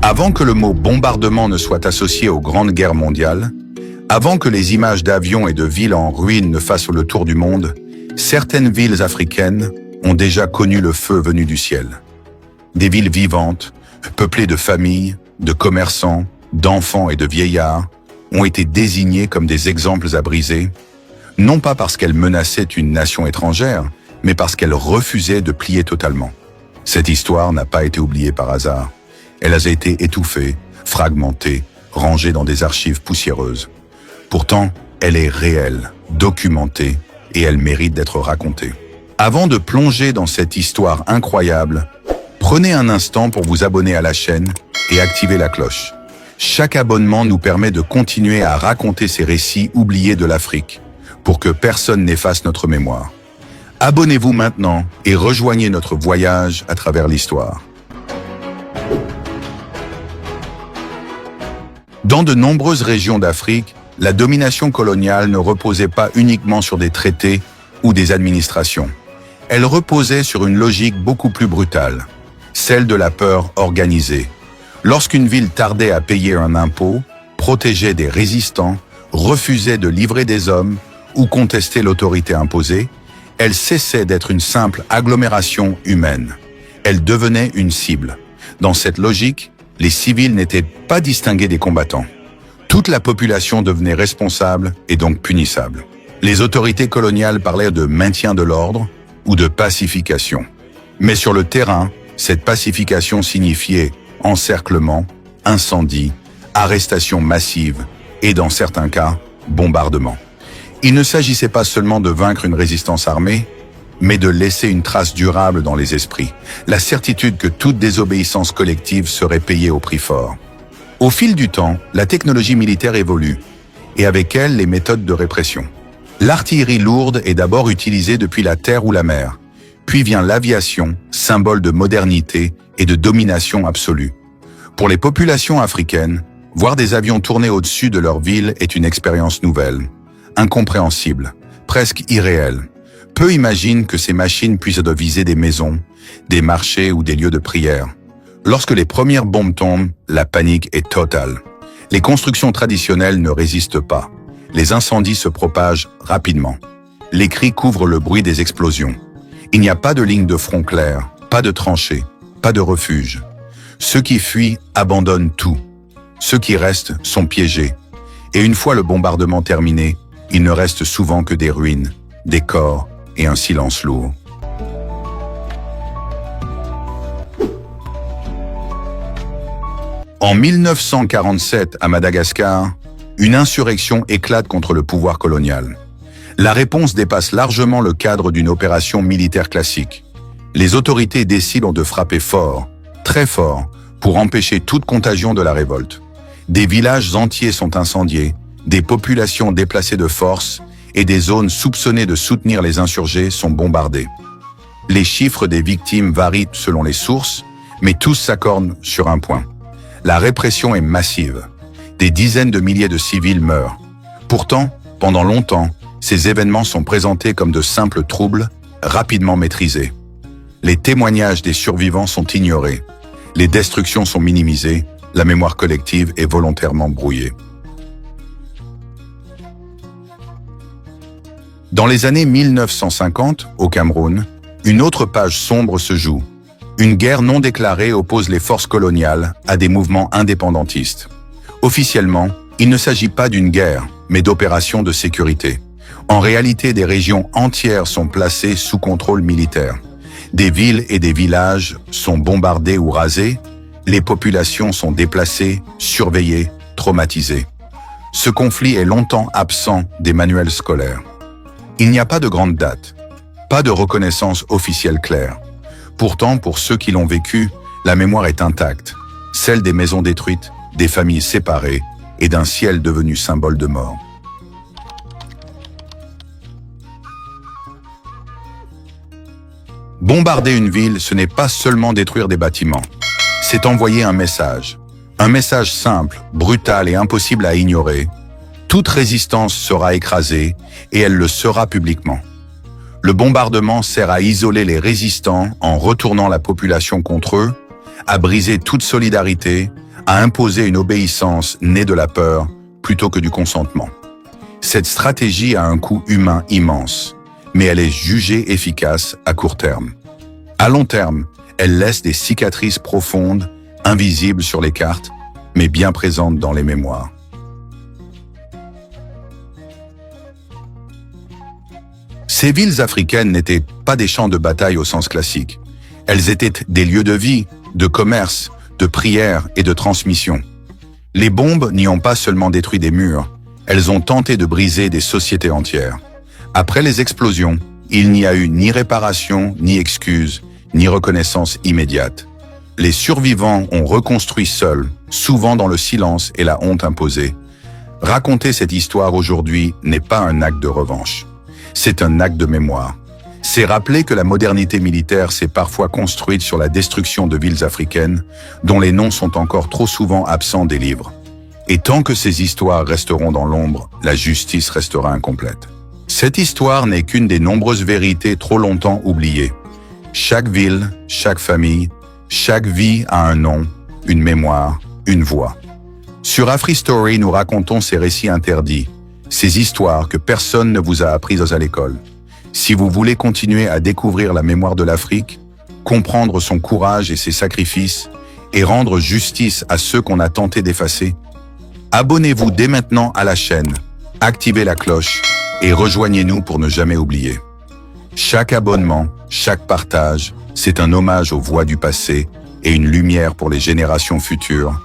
Avant que le mot bombardement ne soit associé aux grandes guerres mondiales, avant que les images d'avions et de villes en ruines ne fassent le tour du monde, certaines villes africaines ont déjà connu le feu venu du ciel. Des villes vivantes, peuplées de familles, de commerçants, d'enfants et de vieillards, ont été désignées comme des exemples à briser, non pas parce qu'elles menaçaient une nation étrangère, mais parce qu'elles refusaient de plier totalement. Cette histoire n'a pas été oubliée par hasard. Elle a été étouffée, fragmentée, rangée dans des archives poussiéreuses. Pourtant, elle est réelle, documentée, et elle mérite d'être racontée. Avant de plonger dans cette histoire incroyable, prenez un instant pour vous abonner à la chaîne et activer la cloche. Chaque abonnement nous permet de continuer à raconter ces récits oubliés de l'Afrique, pour que personne n'efface notre mémoire. Abonnez-vous maintenant et rejoignez notre voyage à travers l'histoire. Dans de nombreuses régions d'Afrique, la domination coloniale ne reposait pas uniquement sur des traités ou des administrations. Elle reposait sur une logique beaucoup plus brutale, celle de la peur organisée. Lorsqu'une ville tardait à payer un impôt, protégeait des résistants, refusait de livrer des hommes ou contestait l'autorité imposée, elle cessait d'être une simple agglomération humaine. Elle devenait une cible. Dans cette logique, les civils n'étaient pas distingués des combattants. Toute la population devenait responsable et donc punissable. Les autorités coloniales parlaient de maintien de l'ordre ou de pacification. Mais sur le terrain, cette pacification signifiait encerclement, incendie, arrestation massive et, dans certains cas, bombardement. Il ne s'agissait pas seulement de vaincre une résistance armée, mais de laisser une trace durable dans les esprits, la certitude que toute désobéissance collective serait payée au prix fort. Au fil du temps, la technologie militaire évolue, et avec elle les méthodes de répression. L'artillerie lourde est d'abord utilisée depuis la terre ou la mer, puis vient l'aviation, symbole de modernité et de domination absolue. Pour les populations africaines, voir des avions tourner au-dessus de leur ville est une expérience nouvelle, incompréhensible, presque irréelle. Peu imaginent que ces machines puissent viser des maisons, des marchés ou des lieux de prière. Lorsque les premières bombes tombent, la panique est totale. Les constructions traditionnelles ne résistent pas. Les incendies se propagent rapidement. Les cris couvrent le bruit des explosions. Il n'y a pas de ligne de front claire, pas de tranchées, pas de refuge. Ceux qui fuient abandonnent tout. Ceux qui restent sont piégés. Et une fois le bombardement terminé, il ne reste souvent que des ruines, des corps et un silence lourd. En 1947, à Madagascar, une insurrection éclate contre le pouvoir colonial. La réponse dépasse largement le cadre d'une opération militaire classique. Les autorités décident de frapper fort, très fort, pour empêcher toute contagion de la révolte. Des villages entiers sont incendiés, des populations déplacées de force et des zones soupçonnées de soutenir les insurgés sont bombardées. Les chiffres des victimes varient selon les sources, mais tous s'accordent sur un point. La répression est massive. Des dizaines de milliers de civils meurent. Pourtant, pendant longtemps, ces événements sont présentés comme de simples troubles, rapidement maîtrisés. Les témoignages des survivants sont ignorés. Les destructions sont minimisées. La mémoire collective est volontairement brouillée. Dans les années 1950, au Cameroun, une autre page sombre se joue. Une guerre non déclarée oppose les forces coloniales à des mouvements indépendantistes. Officiellement, il ne s'agit pas d'une guerre, mais d'opérations de sécurité. En réalité, des régions entières sont placées sous contrôle militaire. Des villes et des villages sont bombardés ou rasés. Les populations sont déplacées, surveillées, traumatisées. Ce conflit est longtemps absent des manuels scolaires. Il n'y a pas de grande date, pas de reconnaissance officielle claire. Pourtant, pour ceux qui l'ont vécu, la mémoire est intacte, celle des maisons détruites, des familles séparées et d'un ciel devenu symbole de mort. Bombarder une ville, ce n'est pas seulement détruire des bâtiments, c'est envoyer un message simple, brutal et impossible à ignorer. Toute résistance sera écrasée et elle le sera publiquement. Le bombardement sert à isoler les résistants en retournant la population contre eux, à briser toute solidarité, à imposer une obéissance née de la peur plutôt que du consentement. Cette stratégie a un coût humain immense, mais elle est jugée efficace à court terme. À long terme, elle laisse des cicatrices profondes, invisibles sur les cartes, mais bien présentes dans les mémoires. Ces villes africaines n'étaient pas des champs de bataille au sens classique. Elles étaient des lieux de vie, de commerce, de prière et de transmission. Les bombes n'y ont pas seulement détruit des murs, elles ont tenté de briser des sociétés entières. Après les explosions, il n'y a eu ni réparation, ni excuse, ni reconnaissance immédiate. Les survivants ont reconstruit seuls, souvent dans le silence et la honte imposée. Raconter cette histoire aujourd'hui n'est pas un acte de revanche. C'est un acte de mémoire. C'est rappeler que la modernité militaire s'est parfois construite sur la destruction de villes africaines, dont les noms sont encore trop souvent absents des livres. Et tant que ces histoires resteront dans l'ombre, la justice restera incomplète. Cette histoire n'est qu'une des nombreuses vérités trop longtemps oubliées. Chaque ville, chaque famille, chaque vie a un nom, une mémoire, une voix. Sur AfriStory, nous racontons ces récits interdits, ces histoires que personne ne vous a apprises à l'école. Si vous voulez continuer à découvrir la mémoire de l'Afrique, comprendre son courage et ses sacrifices, et rendre justice à ceux qu'on a tenté d'effacer, abonnez-vous dès maintenant à la chaîne, activez la cloche et rejoignez-nous pour ne jamais oublier. Chaque abonnement, chaque partage, c'est un hommage aux voix du passé et une lumière pour les générations futures